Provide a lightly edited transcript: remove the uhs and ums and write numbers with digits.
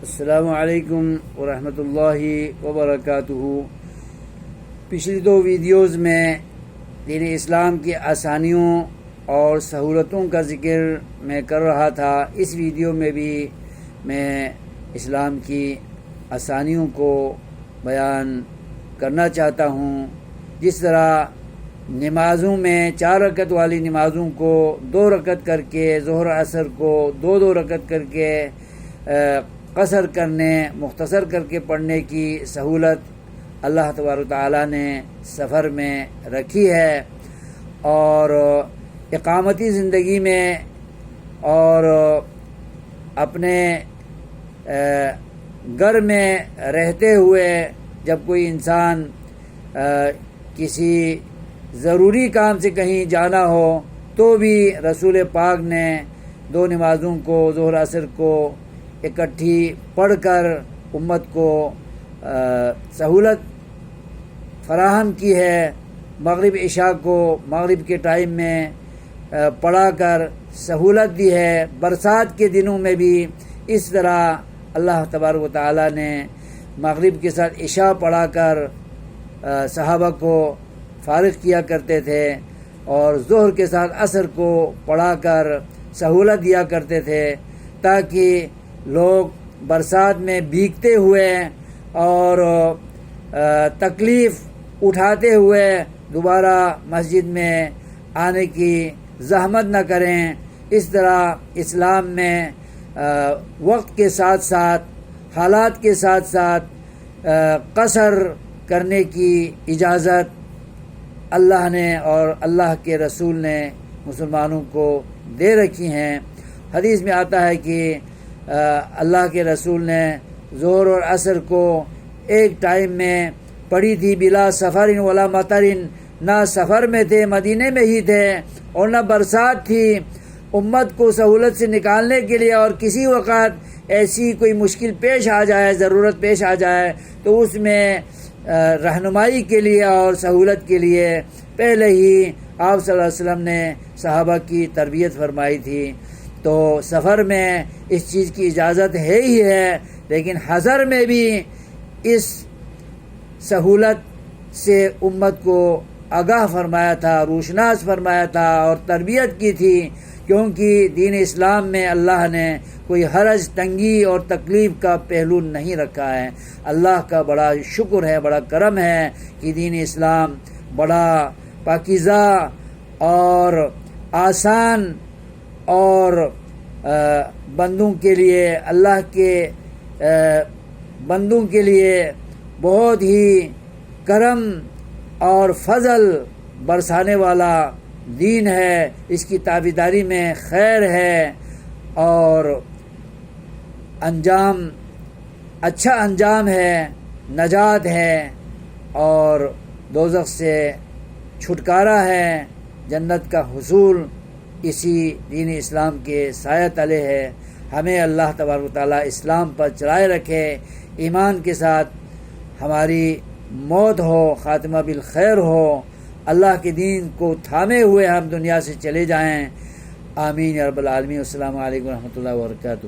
السلام علیکم ورحمۃ اللہ وبرکاتہ۔ پچھلی دو ویڈیوز میں دین اسلام کی آسانیوں اور سہولتوں کا ذکر میں کر رہا تھا۔ اس ویڈیو میں بھی میں اسلام کی آسانیوں کو بیان کرنا چاہتا ہوں۔ جس طرح نمازوں میں 4 رکعت والی نمازوں کو 2 رکعت کر کے، ظہر عصر کو 2 رکعت کر کے قصر کرنے، مختصر کر کے پڑھنے کی سہولت اللہ تبارک و تعالیٰ نے سفر میں رکھی ہے، اور اقامتی زندگی میں اور اپنے گھر میں رہتے ہوئے جب کوئی انسان کسی ضروری کام سے کہیں جانا ہو تو بھی رسول پاک نے 2 نمازوں کو، ظہر عصر کو اکٹھی پڑھ کر امت کو سہولت فراہم کی ہے۔ مغرب عشاء کو مغرب کے ٹائم میں پڑھا کر سہولت دی ہے۔ برسات کے دنوں میں بھی اس طرح اللہ تبارک و تعالیٰ نے مغرب کے ساتھ عشاء پڑھا کر صحابہ کو فارغ کیا کرتے تھے، اور ظہر کے ساتھ عصر کو پڑھا کر سہولت دیا کرتے تھے، تاکہ لوگ برسات میں بھیگتے ہوئے اور تکلیف اٹھاتے ہوئے دوبارہ مسجد میں آنے کی زحمت نہ کریں۔ اس طرح اسلام میں وقت کے ساتھ ساتھ، حالات کے ساتھ ساتھ قصر کرنے کی اجازت اللہ نے اور اللہ کے رسول نے مسلمانوں کو دے رکھی ہیں۔ حدیث میں آتا ہے کہ اللہ کے رسول نے ظہر اور عصر کو ایک ٹائم میں پڑھی تھی، بلا سفر ولا مطر، نہ سفر میں تھے، مدینے میں ہی تھے، اور نہ برسات تھی۔ امت کو سہولت سے نکالنے کے لیے، اور کسی وقت ایسی کوئی مشکل پیش آ جائے، ضرورت پیش آ جائے، تو اس میں رہنمائی کے لیے اور سہولت کے لیے پہلے ہی آپ صلی اللہ علیہ وسلم نے صحابہ کی تربیت فرمائی تھی۔ تو سفر میں اس چیز کی اجازت ہے ہی ہے، لیکن حضر میں بھی اس سہولت سے امت کو آگاہ فرمایا تھا، روشناس فرمایا تھا اور تربیت کی تھی، کیونکہ دین اسلام میں اللہ نے کوئی حرج، تنگی اور تکلیف کا پہلو نہیں رکھا ہے۔ اللہ کا بڑا شکر ہے، بڑا کرم ہے کہ دین اسلام بڑا پاکیزہ اور آسان اور بندوں کے لیے، اللہ کے بندوں کے لیے بہت ہی کرم اور فضل برسانے والا دین ہے۔ اس کی تابعداری میں خیر ہے اور انجام، اچھا انجام ہے، نجات ہے، اور دوزخ سے چھٹکارا ہے، جنت کا حصول اسی دین اسلام کے سایہ تلے ہے۔ ہمیں اللہ تبارک و تعالیٰ اسلام پر چلائے رکھے، ایمان کے ساتھ ہماری موت ہو، خاتمہ بالخیر ہو، اللہ کے دین کو تھامے ہوئے ہم دنیا سے چلے جائیں۔ آمین یا رب العالمین۔ السلام علیکم ورحمۃ اللہ وبرکاتہ۔